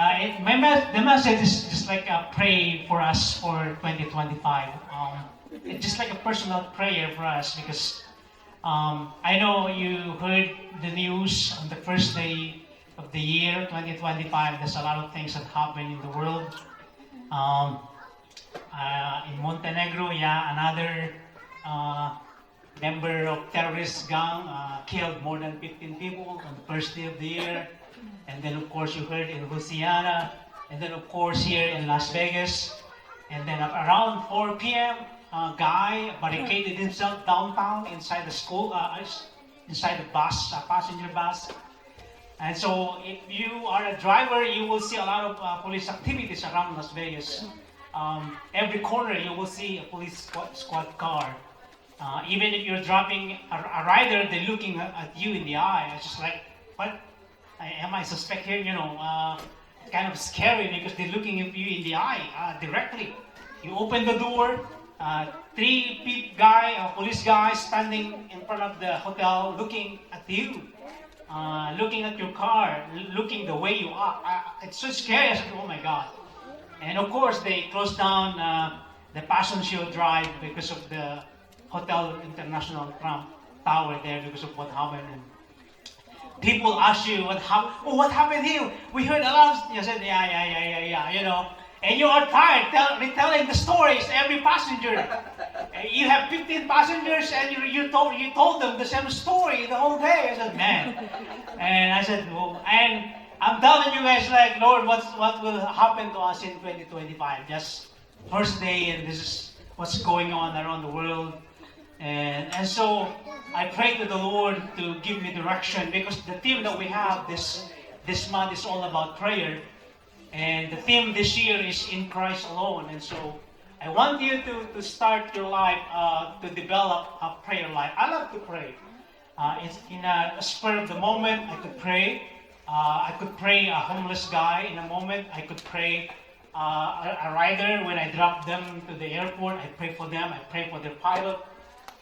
The message is just like a pray for us for 2025. It's just like a personal prayer for us because I know you heard the news on the first day of the year 2025. There's a lot of things that happen in the world. Um, in Montenegro, yeah, another member of terrorist gang killed more than 15 people on the first day of the year. And then, of course, you heard in Louisiana. And then, of course, here in Las Vegas. And then around 4 p.m., a guy barricaded himself downtown inside the school, inside the bus, passenger bus. And so, if you are a driver, you will see a lot of police activities around Las Vegas. Every corner, you will see a police squad car. Even if you're dropping a rider, they're looking at you in the eye. It's just like, what? Am I suspect here? Kind of scary because they're looking at you in the eye directly. You open the door, police guys standing in front of the hotel looking at you, looking at your car, looking the way you are. It's so scary. I said, oh my God. And of course, they closed down the Passion Drive because of the Hotel International Trump Tower there because of what happened. And people ask you what happened. Oh, what happened here? We heard a lot. You said, yeah. And you are tired retelling the stories every passenger. You have 15 passengers, and you told them the same story the whole day. I said, man. And I said, well, and I'm telling you guys, like, Lord, what will happen to us in 2025? Just first day, and this is what's going on around the world. And so I pray to the Lord to give me direction because the theme that we have this month is all about prayer. And the theme this year is in Christ alone. And so I want you to start your life to develop a prayer life. I love to pray. It's in a spur of the moment, I could pray. I could pray a homeless guy in a moment. I could pray a rider when I drop them to the airport. I pray for them. I pray for their pilot.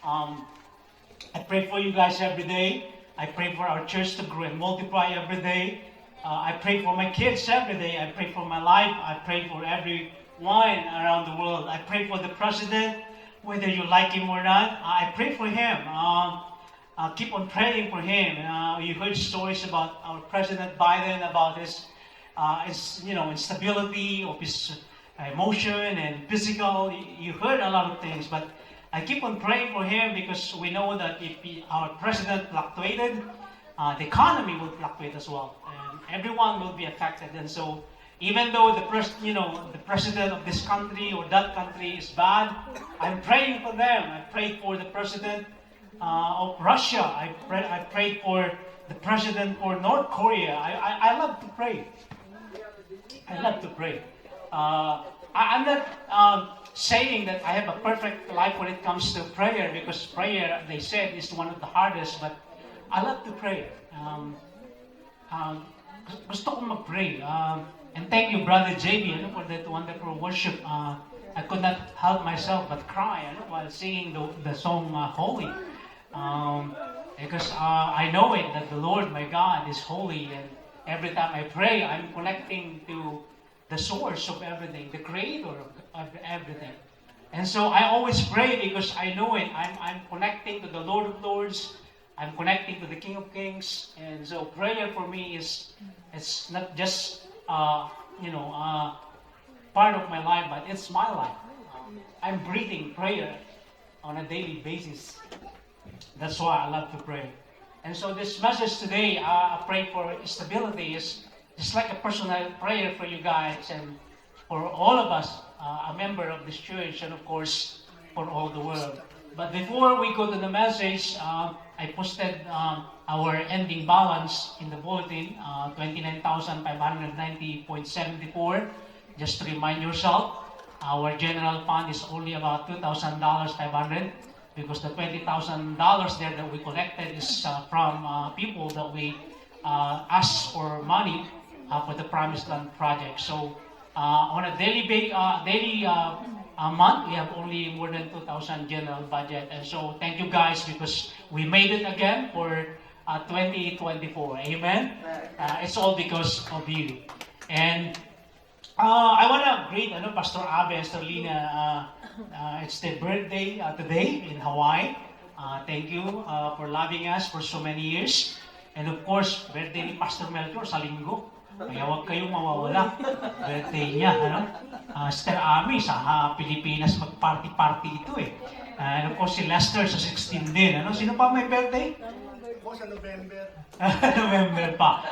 I pray for you guys every day. I pray for our church to grow and multiply every day. I pray for my kids every day. I pray for my life. I pray for everyone around the world. I pray for the president, whether you like him or not. I pray for him. Keep on praying for him. You heard stories about our President Biden, about his instability of his emotion and physical. You heard a lot of things, but I keep on praying for him because we know that if our president fluctuated, the economy will fluctuate as well, and everyone will be affected. And so, even though the president of this country or that country is bad, I'm praying for them. I prayed for the president of Russia. I prayed for the president for North Korea. I love to pray. I love to pray. I'm not saying that I have a perfect life when it comes to prayer, because prayer, they said, is one of the hardest, but I love to pray. Gusto ko mag-pray. And thank you, Brother JB, for that wonderful worship. I could not help myself but cry while singing the song Holy. Because I know it, that the Lord, my God, is holy. And every time I pray, I'm connecting to the source of everything, the creator of everything. And so I always pray because I know it. I'm connecting to the Lord of Lords. I'm connecting to the King of Kings. And so prayer for me it's not just part of my life, but it's my life. I'm breathing prayer on a daily basis. That's why I love to pray. And so this message today, I pray for stability, is just like a personal prayer for you guys and for all of us, a member of this church, and of course, for all the world. But before we go to the message, I posted our ending balance in the bulletin, 29,590.74. Just to remind yourself, our general fund is only about $2,500 because the $20,000 there that we collected is from people that we asked for money for the Promised Land project. So on a daily month, we have only more than 2,000 general budget. And so thank you guys because we made it again for 2024. Amen? It's all because of you. And I want to greet Pastor Abe and Sterlina. It's their birthday today in Hawaii. Thank you for loving us for so many years. And of course, birthday ni Pastor Melchor sa linggo. Kaya huwag kayong mawawala. Birthday niya. Sister Ami sa Pilipinas mag-party-party ito eh. And of course, si Lester sa 16 din. Sino pa may birthday? Ako sa November. November pa.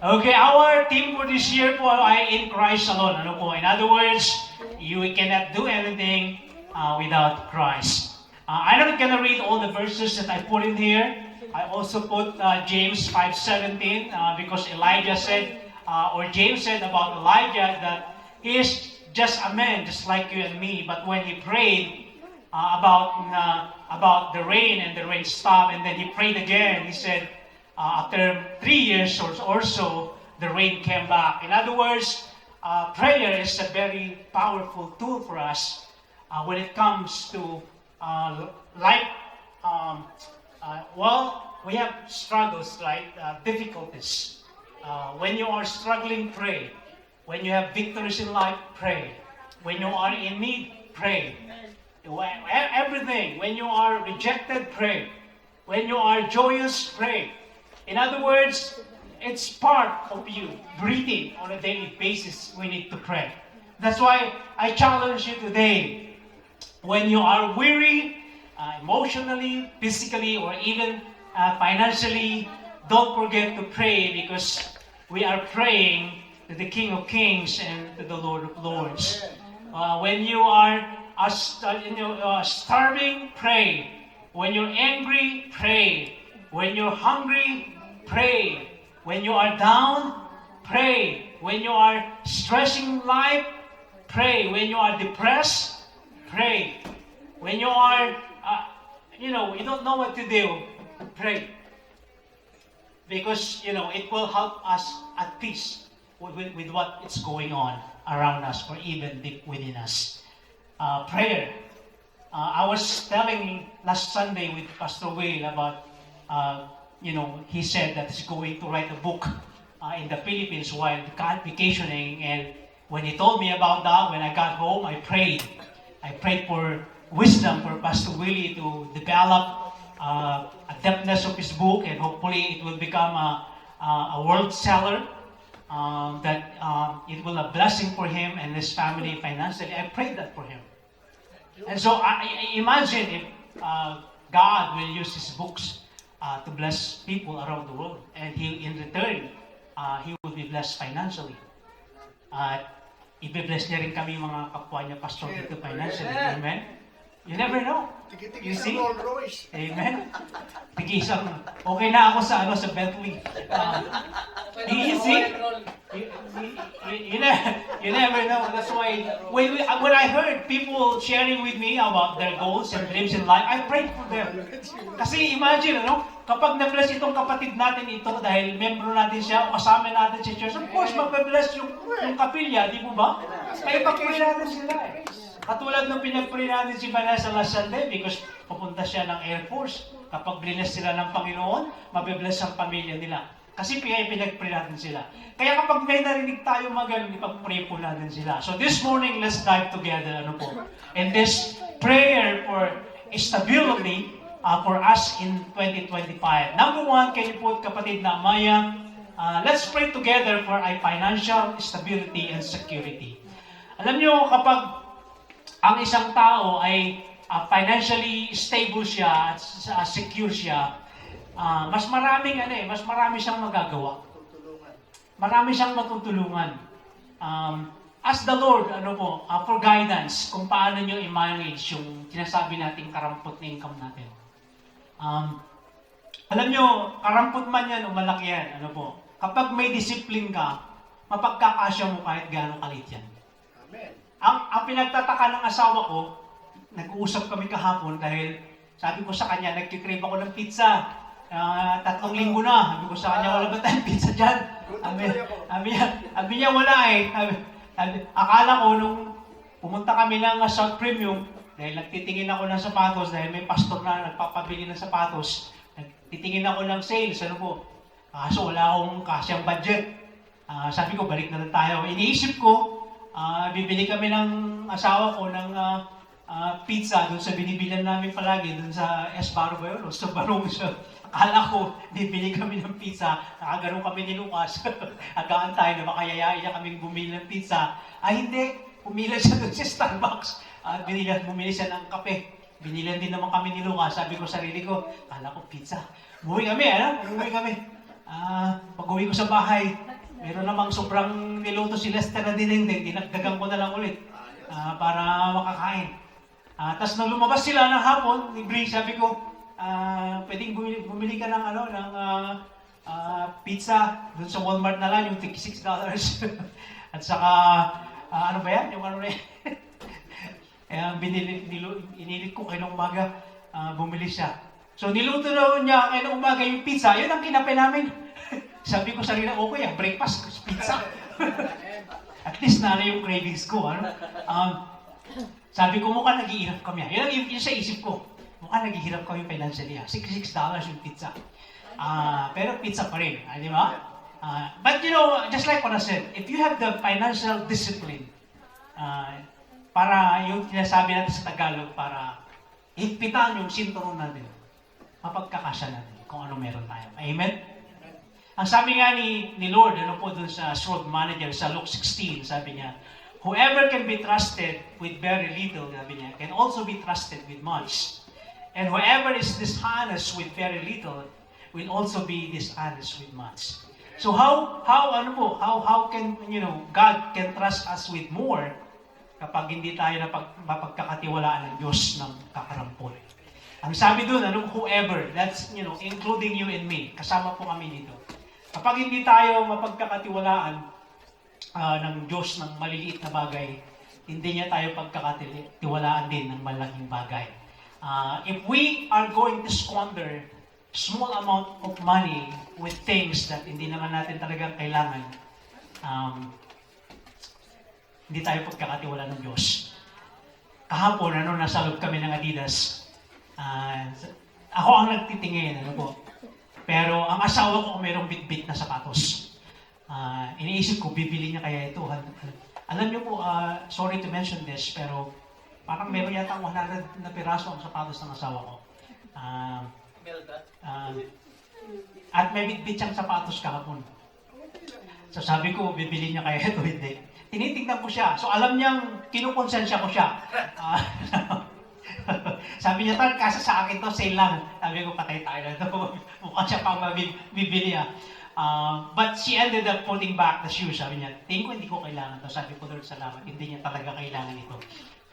Okay, our theme for this year po ay in Christ alone. In other words, you cannot do anything without Christ. I'm not gonna read all the verses that I put in here. I also put James 5:17 because Elijah said, or James said about Elijah that he is just a man, just like you and me. But when he prayed about the rain and the rain stopped, and then he prayed again, he said, after 3 years or so, the rain came back. In other words, prayer is a very powerful tool for us when it comes to life. We have struggles, right? Difficulties. When you are struggling, pray. When you have victories in life, pray. When you are in need, pray. Everything. When you are rejected, pray. When you are joyous, pray. In other words, it's part of you. Breathing on a daily basis, we need to pray. That's why I challenge you today. When you are weary, emotionally, physically, or even financially, don't forget to pray because we are praying to the King of Kings and to the Lord of Lords. When you are starving, pray. When you're angry, pray. When you're hungry, pray. When you are down, pray. When you are stressing life, pray. When you are depressed, pray. When you are, you don't know what to do, pray. Because, it will help us at peace with what is going on around us or even deep within us. Prayer. I was telling last Sunday with Pastor Will about, he said that he's going to write a book in the Philippines while vacationing. And when he told me about that, when I got home, I prayed. I prayed for wisdom for Pastor Willie to develop a depthness of his book, and hopefully it will become a world seller. That it will be a blessing for him and his family financially. I prayed that for him. And so I imagine if God will use his books to bless people around the world, and in return, he will be blessed financially. I-bless niya rin kami mga kapwa niya, pastor, dito financially. Amen? You never know. You see? Amen? Tigi-isang, okay na ako sa Bentley. You see? You never know. That's why when I heard people sharing with me about their goals and dreams in life, I prayed for them. Kasi imagine, kapag na-bless itong kapatid natin ito dahil membro natin siya o kasama natin sa church, of course, magbe-bless yung kapilya, di mo ba? Kaya pag-pray natin sila eh. Katulad ng pinag-pray natin si Vanessa last Sunday because pupunta siya ng Air Force. Kapag bless sila ng Panginoon, mabe-bless ang pamilya nila. Kasi pinag-pray natin sila. Kaya kapag may narinig tayo magaling, ipag-pray po natin sila. So this morning, let's dive together, in this prayer for stability for us in 2025. Number one, can you put kapatid na Maya? Let's pray together for a financial stability and security. Alam niyo, kapag ang isang tao ay financially stable siya at secure siya, mas marami siyang magagawa. Marami siyang matutulungan. Ask the Lord, for guidance kung paano nyo i-manage yung sinasabi nating karampot na income natin. Alam nyo, karampot man yan o malaki yan, kapag may discipline ka, mapagkakasya mo kahit gaano kalit yan. Ang pinagtataka ng asawa ko, nag-uusap kami kahapon dahil sabi ko sa kanya, nagkikrave ako ng pizza. 3 linggo na. Sabi ko sa kanya, wala ba tayong pizza dyan? Sabi niya, wala eh. Akala ko nung pumunta kami ng South Premium, dahil nagtitingin ako ng sapatos, dahil may pastor na nagpapabili ng sapatos, nagtitingin ako ng sales, Kaso wala akong kasyang budget. Sabi ko, balik na lang tayo. Iniisip ko, bibili kami ng asawa ko ng pizza doon sa binibilan namin palagi, doon sa Esbaro ba yun? O sa Barong siya. Akala ko, bibili kami ng pizza, nakaganon kami ni Lucas. Agaan tayo na makayayain niya kaming bumili ng pizza. Hindi, pumila siya doon sa Starbucks. Bumili siya ng kape. Binilan din naman kami ni Lucas. Sabi ko sarili ko, akala ko pizza. Umuwi kami, Umuwi kami. Pag-uwi ko sa bahay, meron namang sobrang niluto si Lester na dinengdeng. Dinagdagan ko na lang ulit para makakain. Tapos nung lumabas sila ng hapon, ni Bree, sabi ko, pwedeng bumili ka ng pizza doon sa Walmart na lang, yung $6. At saka, ano ba yan? Yung ano na yan? Inilit ko kayo ng umaga, bumili siya. So niluto na niya kayo ng umaga yung pizza, yun ang kinape namin. Sabi ko sa rin, okay, breakfast, pizza. At least na yung cravings ko. Sabi ko, mukhang nag-iirap kami. Yun sa isip ko. Mukhang nag-iirap kami financially. $6 yung pizza. Pero pizza pa rin. Di ba? But you know, just like what I said, if you have the financial discipline, para yung sinasabi natin sa Tagalog, para higpitan yung sinturon natin, mapagkakasya natin kung ano meron tayo. Amen? Ang sabi nga ni Lord, ano po dun sa Sword Manager, sa Luke 16, sabi niya, whoever can be trusted with very little, sabi niya, can also be trusted with much. And whoever is dishonest with very little, will also be dishonest with much. So how can, God can trust us with more kapag hindi tayo mapagkakatiwalaan ng Diyos ng kakarampol. Ang sabi doon, whoever, that's, including you and me, kasama po kami dito. Kapag hindi tayo mapagkakatiwalaan ng Diyos ng maliliit na bagay, hindi niya tayo pagkakatiwalaan din ng malaking bagay. If we are going to squander small amount of money with things that hindi naman natin talagang kailangan, hindi tayo pagkakatiwala ng Diyos. Kahapon, nasa loob kami ng Adidas. Ako ang nagtitingin, Pero ang asawa ko mayroong bit-bit na sapatos. Iniisip ko, bibili niya kaya ito. Alam niyo po, sorry to mention this, pero parang meron yata 100 na piraso ang sapatos ng asawa ko. At may bit-bit siyang sapatos kahapon. So sabi ko, bibili niya kaya ito, hindi. Tinitingnan ko siya. So alam niyang kinukonsensya ko siya. Sabi niya, kasa sa akin to, sale lang. Sabi ko, patay tayo na ito. Mukha siya pang bibili. But she ended up putting back the shoes. Sabi niya, tingin ko hindi ko kailangan to. Sabi ko, Lord, salamat. Hindi niya talaga kailangan ito.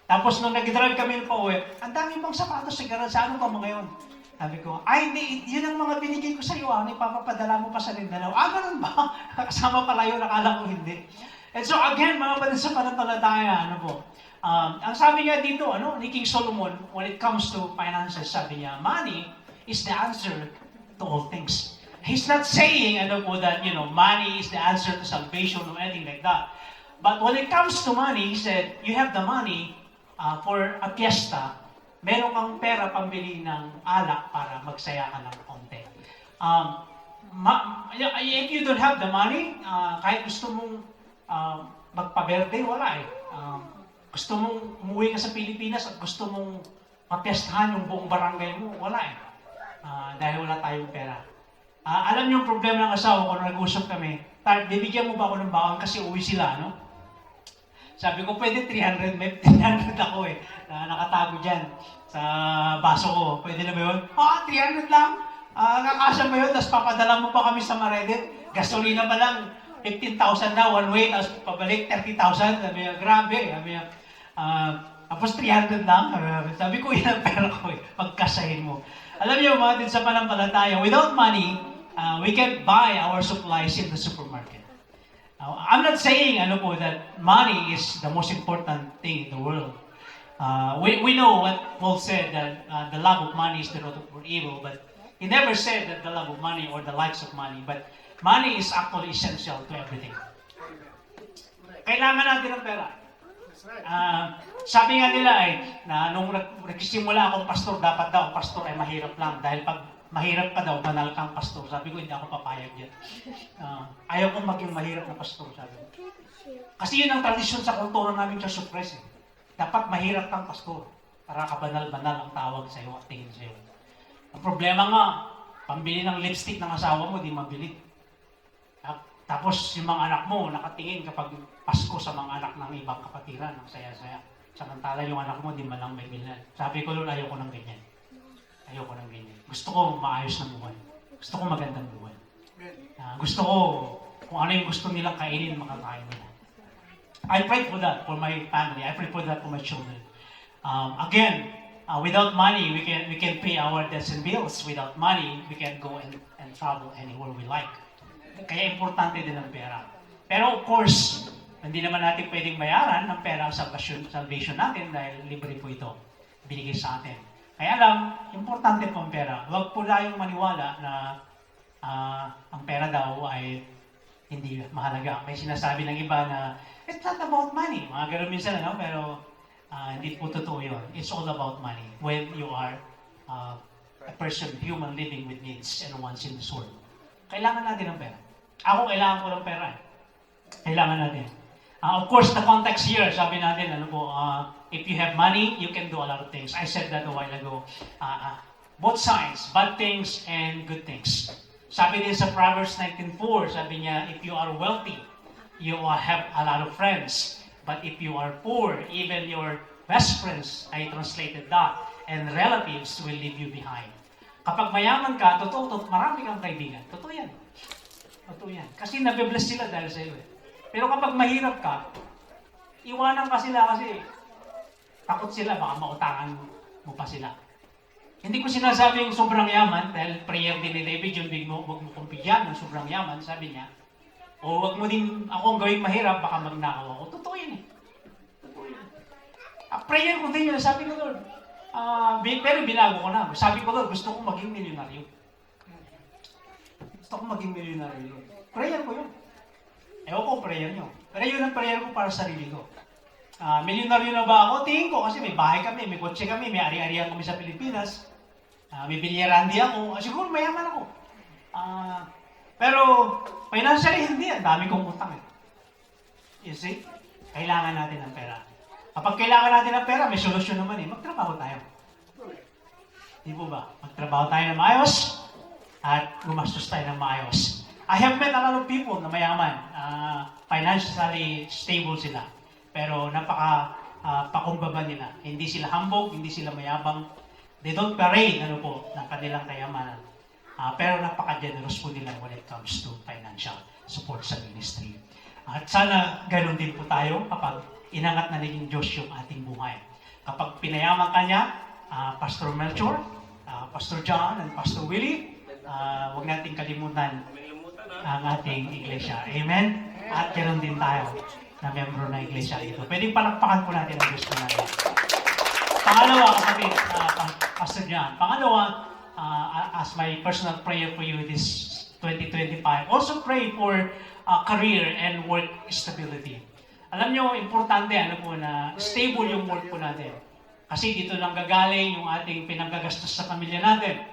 Tapos nung nag-drive kami pa uwi, ang dami pang sapatos sa garage. Ano pa mga yun? Sabi ko, hindi, yun ang mga binigay ko sa iyo. Ipapapadala mo pa sa Mindanao. Ganun ba? Kasama pala yun, nakala ko hindi. And so again, mga kapatid sa pananampalataya, ang sabi nga dito, ni King Solomon, when it comes to finances, sabi niya, money is the answer to all things. He's not saying, that, money is the answer to salvation or anything like that. But when it comes to money, he said, you have the money for a fiesta, meron kang pera pambili ng alak para magsaya ka ng konti. If you don't have the money, kahit gusto mong magpa-birthday, wala eh. Gusto mong umuwi ka sa Pilipinas at gusto mong mapiestahan yung buong barangay mo, wala eh. Dahil wala tayong pera. Alam niyo yung problema ng asawa ko, nung nag-usap kami, bibigyan mo ba ako ng baon kasi uwi sila, Sabi ko, pwede 300, may 300 ako na nakatago dyan sa baso ko. Pwede na ba yun? 300 lang. Kakasya ba yun? Tapos papadala mo pa kami sa Marede. Gasolina pa lang, 15,000 na one way, tapos pabalik 30,000. Sabi niya, grabe. Sabi niya, tapos 300 lang. Sabi ko, yan ang pera ko pagkasahin mo. Alam niyo, mga din sa panampalataya, without money, we can buy our supplies in the supermarket. I'm not saying that money is the most important thing in the world. We know what Paul said, that the love of money is the root of evil, but he never said that the love of money or the likes of money, but money is actually essential to everything. Kailangan natin ng pera. Sabi nga nila na nung nagsisimula akong pastor, dapat daw ang pastor ay mahirap lang dahil pag mahirap ka daw, banal kang pastor. Sabi ko, hindi ako papayag yan. Ayaw kong maging mahirap na pastor, sabi ko. Kasi yun ang tradisyon sa kultura namin sa Supres. Dapat mahirap kang pastor para kabanal-banal ang tawag sa iyo at tingin sa iyo. Ang problema nga, pambili ng lipstick ng asawa mo, di mabili. Tapos yung mga anak mo, nakatingin kapag Pasko sa mga anak ng ibang kapatiran, ang saya-saya. Samantala yung anak mo, di man lang may bilhan. Sabi ko, Lord, ayoko ng ganyan. Ayoko ng ganyan. Gusto ko maayos na buhay. Gusto ko magandang buhay. Gusto ko, kung ano yung gusto nilang kainin, makakain nila. I pray for that for my family. I pray for that for my children. Again, without money, we can pay our debts and bills. Without money, we can go and travel anywhere we like. Kaya importante din ang pera. Pero of course, hindi naman natin pwedeng bayaran ng pera ang salvation natin dahil libre po ito. Binigay sa atin. Kaya lang, importante po ang pera. Huwag po tayong maniwala na ang pera daw ay hindi mahalaga. May sinasabi ng iba na it's not about money. Mga ganun minsan, ano? Pero hindi po totoo yun. It's all about money. When you are a person, human living with needs and wants in this world. Kailangan natin ng pera. Ako, kailangan ko ng pera. Kailangan natin. Of course, the context here, sabi natin, ano po, if you have money, you can do a lot of things. I said that a while ago. Both sides, bad things and good things. Sabi din sa Proverbs 19:4, sabi niya, if you are wealthy, you have a lot of friends. But if you are poor, even your best friends, I translated that, and relatives will leave you behind. Kapag mayaman ka, totoo, marami kang kaibigan. Totoo yan. Totoo yan. Kasi nabibless sila dahil sa iyo. Pero kapag mahirap ka, iwanan ka sila kasi takot sila, baka mautangan mo pa sila. Hindi ko sinasabing sobrang yaman, dahil prayer din ni David yun, huwag mo kong bigyan ng sobrang yaman, sabi niya. O huwag mo din akong gawing mahirap, baka magnakaw ako. Totoo yun eh. Totoo yun. Prayer ko din yun, sabi ko, Lord. Pero binago ko na. Sabi ko, Lord, gusto kong maging milyonaryo. Gusto kong maging milyonaryo. Prayer ko yun. Ewan ko prayer nyo. Pero yun ang prayer ko para sa sarili ko. Milyonaryo na ba ako? Tingin ko kasi may bahay kami, may kotse kami, may ari-arian kami sa Pilipinas. May bilyerandi ako. Siguro mayaman ako. Pero financially hindi. Ang dami kong utang eh. You see? Kailangan natin ng pera. Kapag kailangan natin ng pera, may solusyon naman eh. Magtrabaho tayo. Di po ba? Magtrabaho tayo ng maayos at gumastos tayo ng maayos. I have met a lot of people na mayaman, financially stable sila, pero pakumbaba nila. Hindi sila hambog, hindi sila mayabang. They don't parade ng kanilang kayamanan. Pero napaka-generous po nila when it comes to financial support sa ministry. At sana ganun din po tayo kapag inangat na naging Diyos yung ating buhay. Kapag pinayaman ka niya, Pastor Melchor, Pastor John, and Pastor Willie, huwag nating kalimutan ang ating iglesia. Amen? At ganoon din tayo na membro ng iglesia ito. Pwedeng palakpakan po natin ang Diyos po natin. Pangalawa, kapatid, Pastor John. Pangalawa, as my personal prayer for you this 2025, also pray for career and work stability. Alam nyo, importante na stable yung work po natin. Kasi dito lang gagaling yung ating pinanggagastos sa pamilya natin.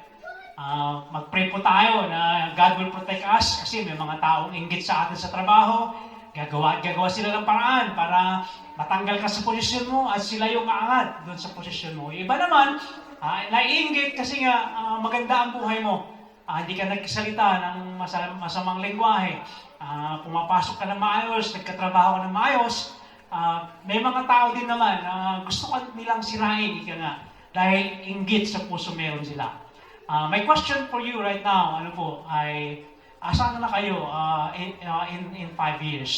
Mag-pray po tayo na God will protect us kasi may mga taong inggit sa atin sa trabaho. Gagawa sila ng paraan para matanggal ka sa posisyon mo at sila yung aangat doon sa posisyon mo. Iba naman, naiinggit kasi nga maganda ang buhay mo. Hindi ka nagsalita ng masamang lengguwahe. Pumapasok ka ng maayos, nagkatrabaho ka ng maayos. May mga tao din naman na gusto ka nilang sirain, ika nga, dahil inggit sa puso meron sila. My question for you right now, ay asan na kayo in 5 years,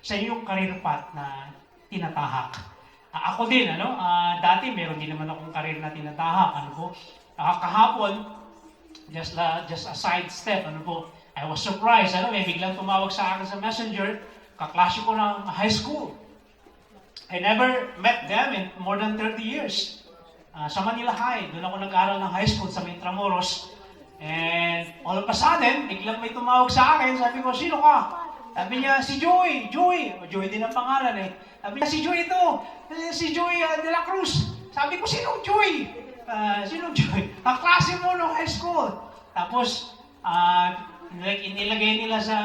sa inyong career path na tinatahak? Ako din, dati meron din naman akong career na tinatahak, kahapon, just a side step, I was surprised, may biglang tumawag sa akin sa messenger, kaklase ko ng high school. I never met them in more than 30 years. Sa Manila High, doon ako nag-aral ng high school sa Intramuros. And all of a sudden, biglang may tumawag sa akin. Sabi ko, sino ka? Sabi niya, si Joey. Joey din ang pangalan eh. Sabi niya, si Joey ito. Si Joey de la Cruz. Sabi ko, sino Joey? Sino Joy? Kaklase mo nung high school. Tapos, inilagay nila sa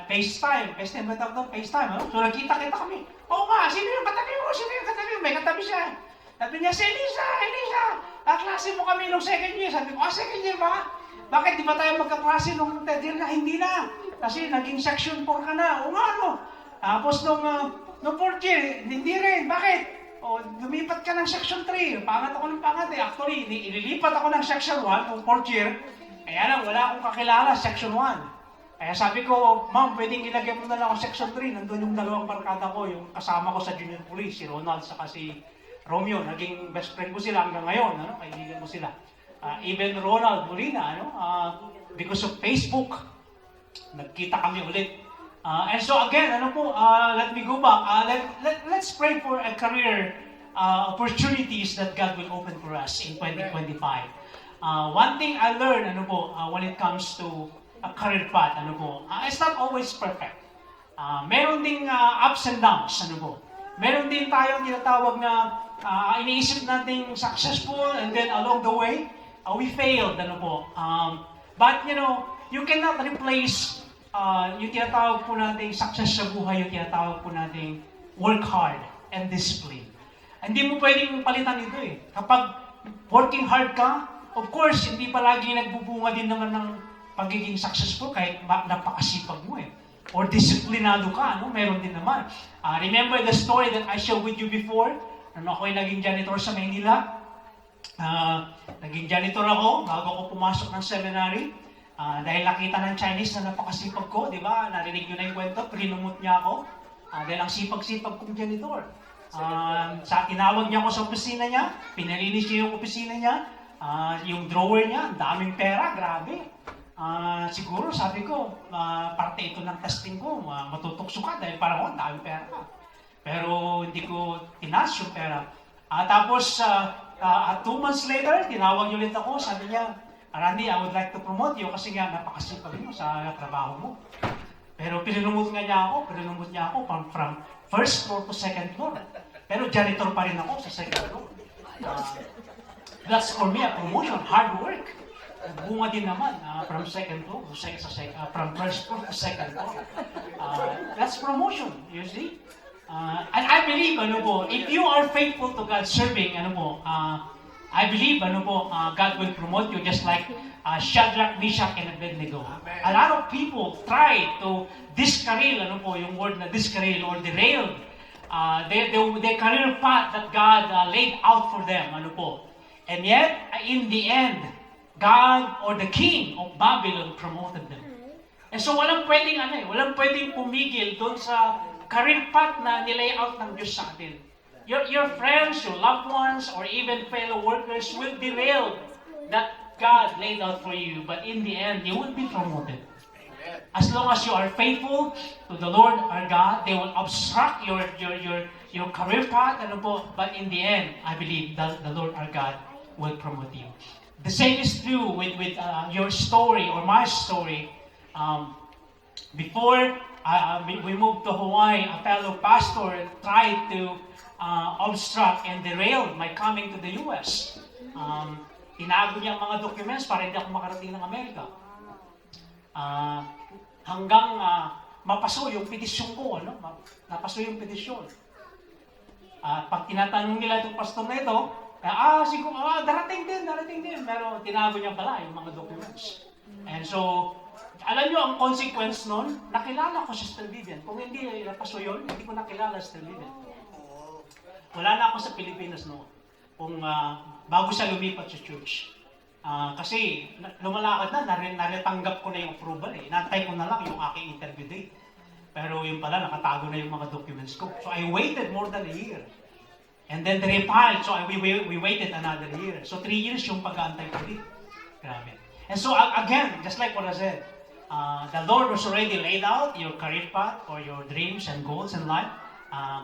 FaceTime. FaceTime ba tawag doon? FaceTime, no? So, nagkita-kita kami. Oo nga, sino yung katabi mo? Sino yung katabi mo? May katabi siya. Sabi niya, si Elisa, kaklase mo kami nung second year. Sabi ko, second year ba? Bakit di ba tayo magkaklase nung third year na? Hindi na. Kasi naging section 4 ka na. O nga, ano? Tapos nung fourth year, hindi rin. Bakit? O, lumipat ka ng section 3. Pangat ako ng pangat eh. Actually, ililipat ako ng section 1 nung fourth year. Kaya lang, wala akong kakilala section 1. Kaya sabi ko, ma'am, pwedeng ilagay mo na lang ako section 3. Nandun yung dalawang barkada ko, yung kasama ko sa junior police, si Ronald saka si Romeo. Naging best friend ko sila hanggang ngayon. Ano? Kaibigan mo sila. Even Ronald Molina, because of Facebook, nagkita kami ulit. And so again, let me go back. Let's pray for a career opportunities that God will open for us in 2025. One thing I learned, when it comes to a career path, it's not always perfect. Meron ding ups and downs, Meron din tayong tinatawag na iniisip nating successful and then along the way, we failed, But, you cannot replace yung tinatawag po nating success sa buhay, yung tinatawag po nating work hard and discipline. Hindi mo pwedeng palitan ito eh. Kapag working hard ka, of course, hindi palagi nagbubunga din naman ng pagiging successful kahit napakasipag mo eh. Or disiplinado ka, meron din naman. Remember the story that I shared with you before? Nung ako'y naging janitor sa Maynila. Naging janitor ako bago ako pumasok ng seminary. Dahil nakita ng Chinese na napakasipag ko, di ba? Narinig nyo na yung kwento, prinumot niya ako. Dahil ang sipag-sipag kong janitor. Tinawag niya ako sa opisina niya, pinalinis niya yung opisina niya, yung drawer niya, ang daming pera, grabe. Siguro sabi ko, parte ito ng testing ko, matutokso ka dahil parang ang daming pera ka. Pero hindi ko tinas yung pera. Tapos, 2 months later, tinawag niya ulit ako, sabi niya, Randy, I would like to promote you kasi nga napakasipag mo sa trabaho mo. Pero pinulumot niya ako from first floor to second floor. Pero janitor pa rin ako sa second floor. That's for me a promotion, hard work. Bunga din naman from second floor to from first floor to second floor. That's promotion, you see. And I believe, if you are faithful to God serving, I believe, God will promote you just like Shadrach, Meshach, and Abednego. A lot of people try to discarril, yung word na discarril or derail, their career path that God laid out for them, And yet, in the end, God or the king of Babylon promoted them. And so walang pwedeng pumigil doon sa career path na nilay out ng Diyos sa atin. Your friends, your loved ones, or even fellow workers will derail that God laid out for you, but in the end, you will be promoted. As long as you are faithful to the Lord our God, they will obstruct your career path, but in the end, I believe that the Lord our God will promote you. The same is true with your story or my story. Before we moved to Hawaii, a fellow pastor tried to obstruct and derail my coming to the U.S. Tinago niya ang mga documents para hindi ako makarating ng Amerika. Hanggang mapaso yung petisyon ko, napaso yung petisyon. Pag tinatanong nila itong pastor na ito, siguro, darating din. Pero tinago niya pala yung mga documents. And so, alam niyo ang consequence nun, nakilala ko si Stel Vivian. Kung hindi napaso yun, hindi ko nakilala si Stel Vivian. Wala na ako sa Pilipinas noon. Kung bago siya lumipat sa church. Kasi lumalakad na, naritanggap ko na yung approval eh. Nantay ko na lang yung aking interview date. Pero yung pala, nakatago na yung mga documents ko. So I waited more than a year. And then they refiled, so we waited another year. So 3 years yung pag-aantay ko dito. Grabe. And so again, just like what I said, the Lord was already laid out your career path or your dreams and goals in life.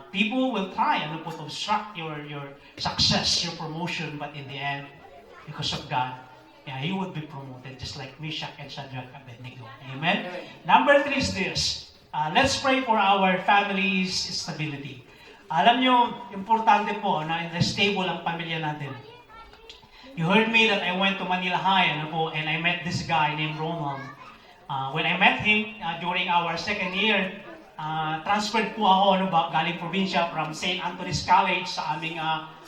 People will try to obstruct your success, your promotion, but in the end, because of God, you would be promoted, just like Meshach and Shadrach and Abednego. Amen? Number 3 is this. Let's pray for our family's stability. Alam nyo, importante po na stable ang pamilya natin. You heard me that I went to Manila High and I met this guy named Ronald. When I met him during our second year, transferred po ako galing probinsya from St. Anthony's College sa aming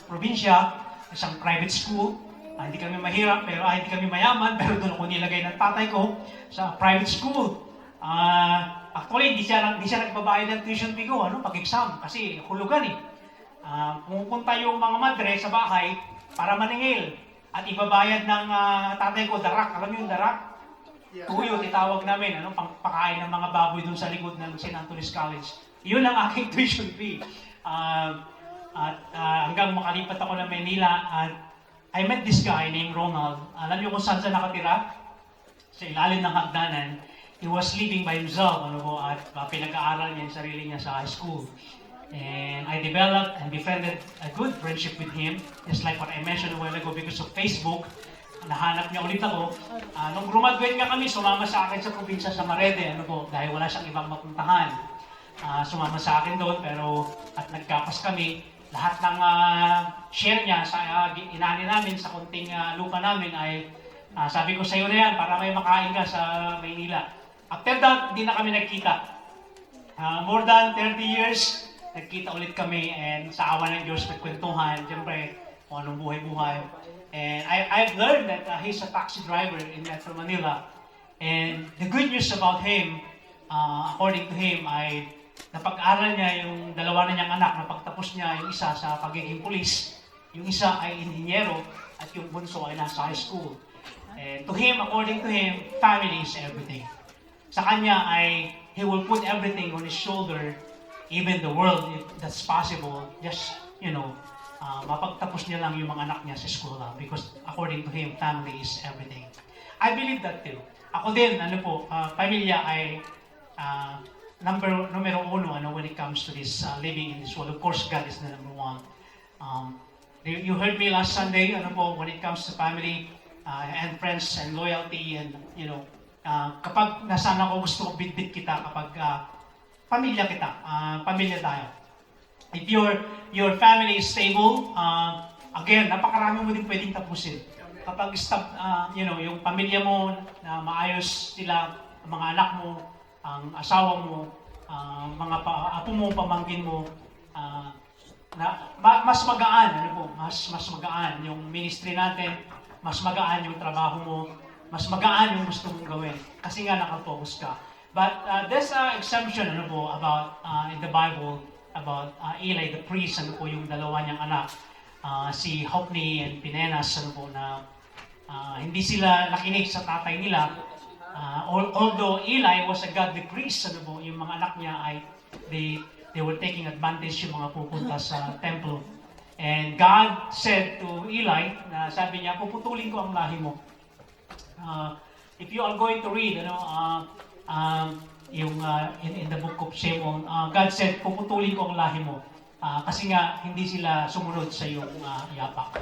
probinsya, isang private school. Hindi kami mahirap, pero hindi kami mayaman, pero doon ako nilagay ng tatay ko sa private school. Actually, hindi siya nagbabayad ng tuition fee ko, pag-exam, kasi hulugan eh. Pumupunta yung mga madre sa bahay para maningil at ibabayad ng tatay ko, darak. Alam niyo yung darak? Tuyo, titawag namin, pangpakain ng mga baboy dun sa likod ng St. Anthony's College. Yun ang aking tuition fee. Hanggang makalipat ako ng Manila at I met this guy named Ronald. Alam niyo kung saan siya nakatira? Sa ilalim ng hagdanan. He was living by himself, at pinag-aaral niya yung sarili niya sa high school. And I developed and befriended a good friendship with him, just like what I mentioned a while ago because of Facebook. Nahanap niya ulit ako. Nung graduate nga kami, sumama sa akin sa probinsya sa Marede, dahil wala siyang ibang mapuntahan. Sumama sa akin doon, at nagkapas kami. Lahat ng share niya sa inani namin sa konting lupa namin ay sabi ko sa iyo na yan para may makain ka sa Maynila. After that, hindi na kami nagkita. More than 30 years, nagkita ulit kami and sa awa ng Diyos nagkwentuhan, siyempre, kung anong buhay-buhay. And I've learned that he's a taxi driver in Metro Manila. And the good news about him, according to him, ay napag-aral niya yung dalawa na niyang anak, napagtapos niya yung isa sa pagiging pulis, yung isa ay inhinyero, at yung bunso ay nasa high school. And to him, according to him, family is everything. Sa kanya ay, he will put everything on his shoulder, even the world, if that's possible, just, mapagtapos niya lang yung mga anak niya sa school because according to him, family is everything. I believe that too. Ako din, pamilya ay numero uno when it comes to this living in this world. Of course, God is the number one. You heard me last Sunday, when it comes to family and friends and loyalty and, kapag nasaan ako, gusto ko bitbit kita kapag pamilya kita, pamilya tayo. If your family is stable, again, napakarami mo din pwedeng tapusin. Kapag yung pamilya mo na maayos sila, mga anak mo, ang asawa mo, mga apo mo, pamangkin mo, mas magaan, mas magaan yung ministry natin, mas magaan yung trabaho mo, mas magaan yung gusto mong gawin. Kasi nga nakafocus ka. But there's an exemption about in the Bible about Eli the priest, yung dalawa niyang anak, si Hophni and Phinehas, na hindi sila nakinig sa tatay nila. Although Eli was a godly priest, yung mga anak niya ay they were taking advantage yung mga pupunta sa temple. And God said to Eli, na sabi niya, puputulin ko ang lahi mo. If you are going to read, in the book of Shemon, God said, puputulin ko ang lahi mo. Kasi nga, hindi sila sumunod sa iyong yapak.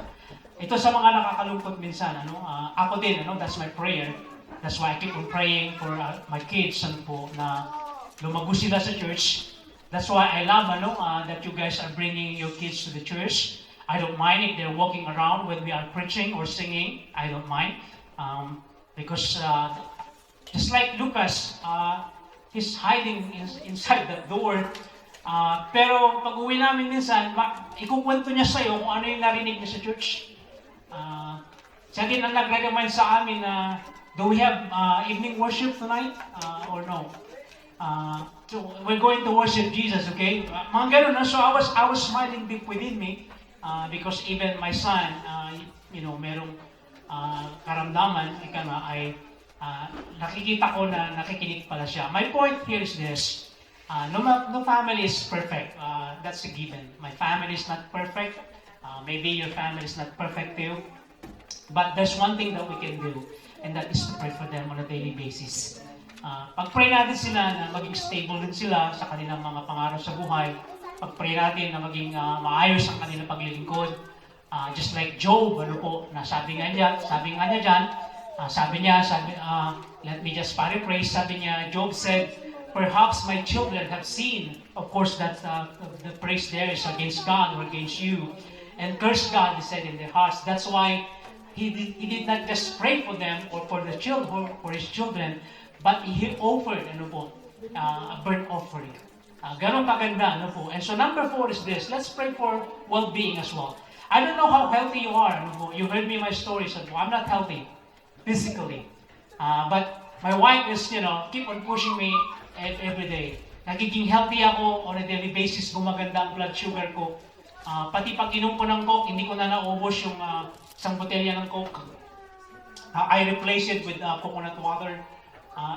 Ito sa mga nakakalungkot minsan, ako din, that's my prayer. That's why I keep on praying for my kids, na lumago sila sa church. That's why I love, that you guys are bringing your kids to the church. I don't mind if they're walking around when we are preaching or singing. I don't mind. Because just like Lucas, he's hiding inside the door. Pero pag uwi namin minsan, ikukwento niya sa'yo kung ano yung narinig niya sa church. Siya din ang nag-recommend sa amin na, do we have evening worship tonight or no? So we're going to worship Jesus, okay? Mga ganun, so I was smiling deep within me because even my son, merong karamdaman, ay nakikita ko na nakikinig pala siya. My point here is this. No family is perfect. That's a given. My family is not perfect. Maybe your family is not perfect too. But there's one thing that we can do, and that is to pray for them on a daily basis. Pag-pray natin sila na maging stable din sila sa kanilang mga pangarap sa buhay. Pag-pray natin na maging maayos ang kanilang paglilingkod. Just like Job, na sabi nga niya dyan, let me just paraphrase, sabi niya, Job said, perhaps my children have seen, of course, that the praise there is against God or against you, and curse God, they said in their hearts. That's why he did not just pray for them or for the children, for his children, but he offered, a burnt offering. Ganon kaganda, And so number 4 is this. Let's pray for well-being as well. I don't know how healthy you are, You heard me my stories, I'm not healthy physically. But my wife is, keep on pushing me every day. Nagiging healthy ako on a daily basis, gumaganda ang blood sugar ko. Pati pag inom ko ng Coke, hindi ko na naubos yung isang botelya ng Coke. I replace it with coconut water.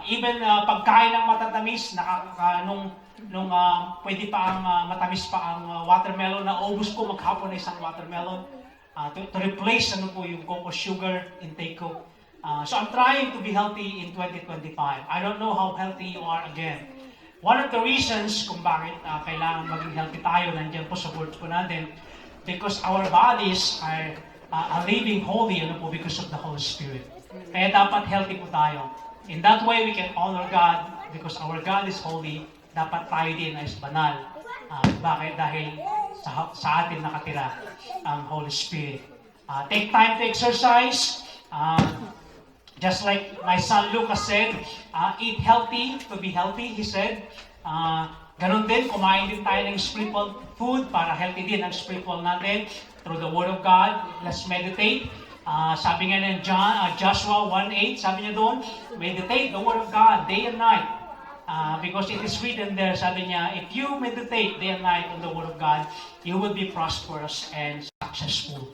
Even pagkain ng matatamis, nung pwede pa ang matamis pa ang watermelon, naubos ko maghapon na isang watermelon to replace yung cocoa sugar intake ko. So I'm trying to be healthy in 2025. I don't know how healthy you are again. One of the reasons kung bakit kailangan maging healthy tayo, nandiyan po sa words po natin, because our bodies are living holy because of the Holy Spirit. Kaya dapat healthy po tayo. In that way, we can honor God because our God is holy. Dapat tayo din ay banal. Bakit? Dahil sa atin nakatira ang Holy Spirit. Take time to exercise. Just like my son Lucas said, eat healthy to be healthy, he said. Ganon din, kumain din tayo ng spiritual food para healthy din ang spiritual natin through the Word of God. Let's meditate. Sabi nga ng Joshua 1:8, sabi niya doon, meditate the Word of God day and night. Because it is written there, sabi niya, if you meditate day and night on the Word of God, you will be prosperous and successful.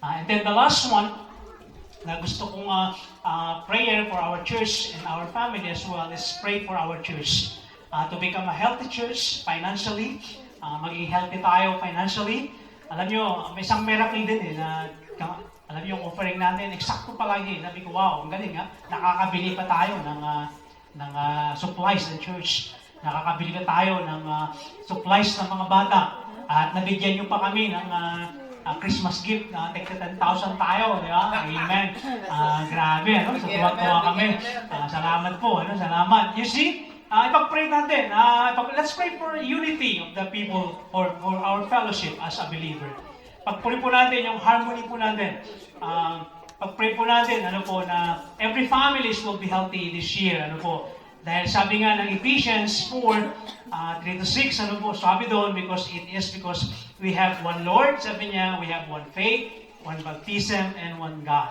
And then the last one, na gusto kong prayer for our church and our family as well is pray for our church to become a healthy church financially, maging healthy tayo financially. Alam nyo, may isang miracle din na alam nyo, yung offering natin, eksakto pa lang sabi ko, wow, ang galing nakakabili pa tayo ng supplies ng church, nakakabili pa tayo ng supplies ng mga bata, at nabigyan nyo pa kami ng Christmas gift na 10,000 tayo, di ba? Amen. Grabe, So, tuwa-tuwa kami. Salamat po, Salamat. You see, ipag-pray natin. Let's pray for unity of the people, for our fellowship as a believer. Pag-pray po natin, yung harmony po natin. Pag-pray po natin, na every families will be healthy this year, Dahil sabi nga ng Ephesians 4:3-6, sabi doon, because we have one Lord, sabi niya, we have one faith, one baptism, and one God.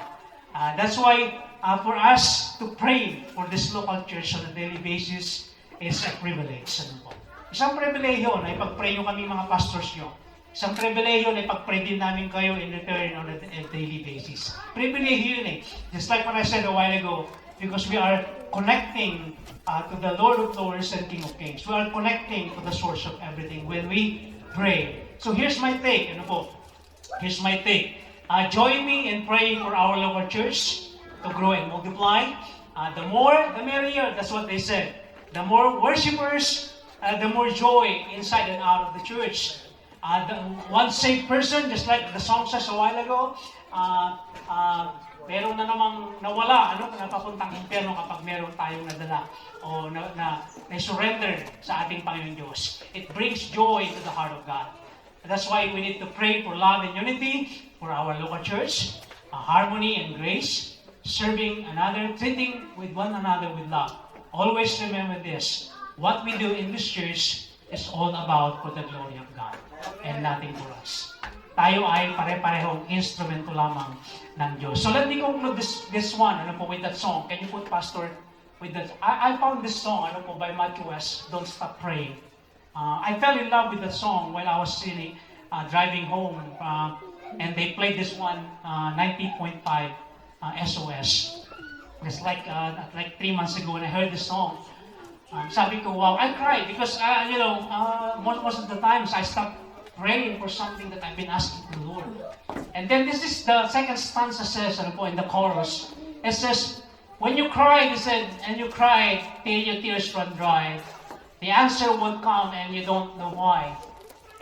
That's why for us to pray for this local church on a daily basis is a privilege. Isang pribilehiyo na ipag-pray nyo kami mga pastors nyo. Isang pribilehiyo na ipag-pray din namin kayo in return on a daily basis. Pribilehiyo yun Just like what I said a while ago, because we are connecting to the Lord of Lords and King of Kings. We are connecting to the source of everything when we pray. So here's my take. Here's my take. Join me in praying for our local church to grow and multiply. The more, the merrier. That's what they said. The more worshipers, the more joy inside and out of the church. The one saved person, just like the song says a while ago, meron na namang nawala, napapuntang impyerno kapag meron tayong nadala o na surrender sa ating Panginoon Diyos. It brings joy to the heart of God. That's why we need to pray for love and unity for our local church, harmony and grace, serving another, treating with one another with love. Always remember this, what we do in this church is all about for the glory of God and nothing for us. Tayo ay pare-parehong instrumento lamang ng Diyos. So let me conclude this one, with that song. Can you put, Pastor, with that? I found this song, by Matthew West, Don't Stop Praying. I fell in love with that song while I was driving home, and they played this one, 90.5 SOS. It's like 3 months ago when I heard this song. Sabi ko, wow, I cried because, most of the times I stopped praying for something that I've been asking the Lord. And then this is the second stanza says, in the chorus, it says, when you cried, it said, and you cried till your tears run dry, the answer won't come and you don't know why.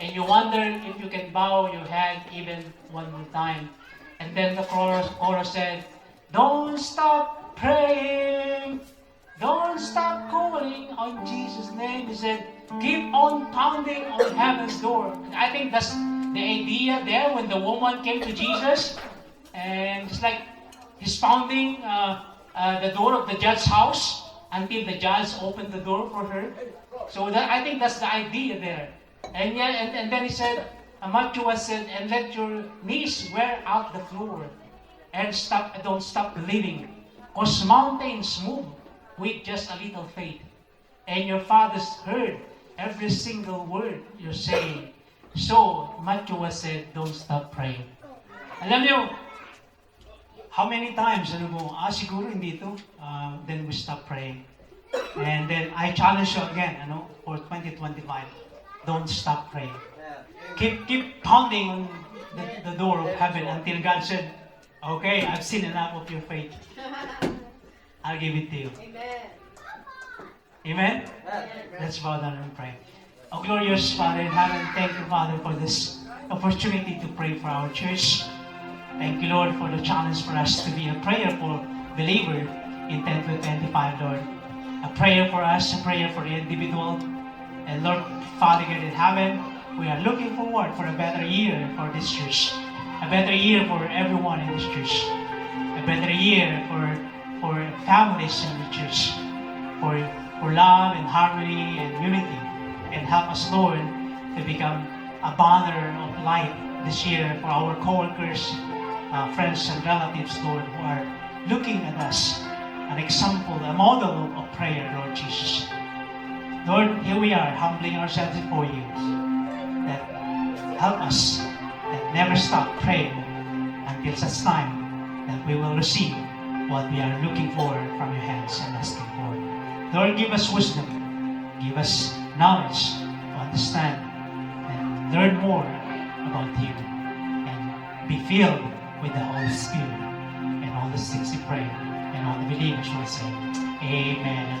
And you wonder if you can bow your head even one more time. And then the chorus said, don't stop praying, Don't stop calling on Jesus' name. He said, keep on pounding on heaven's door. I think that's the idea there when the woman came to Jesus. And it's like he's pounding the door of the judge's house until the judge opened the door for her. So I think that's the idea there. And then he said, Matthew said, and let your knees wear out the floor. And don't stop believing. Because mountains move with just a little faith. And your Father's heard every single word you're saying. So, Matthew said, don't stop praying. Alam niyo, how many times, siguro hindi ito, then we stop praying. And then I challenge you again, for 2025, don't stop praying. Keep pounding on the door of heaven until God said, okay, I've seen enough of your faith. I'll give it to you. Amen? Let's bow down and pray. Oh, glorious Father in heaven, thank you, Father, for this opportunity to pray for our church. Thank you, Lord, for the challenge for us to be a prayerful believer in 10-25, Lord. A prayer for us, a prayer for the individual. And Lord, Father God in heaven, we are looking forward for a better year for this church. A better year for everyone in this church. A better year for families in the church. For love and harmony and unity. And help us, Lord, to become a banner of light this year for our co-workers, friends and relatives, Lord, who are looking at us, an example, a model of prayer, Lord Jesus. Lord, here we are, humbling ourselves before you, that help us, that never stop praying until such time that we will receive what we are looking for from your hands and asking for. Lord, give us wisdom, give us knowledge to understand and learn more about you and be filled with the Holy Spirit and all the things we pray and all the believers will say, Amen.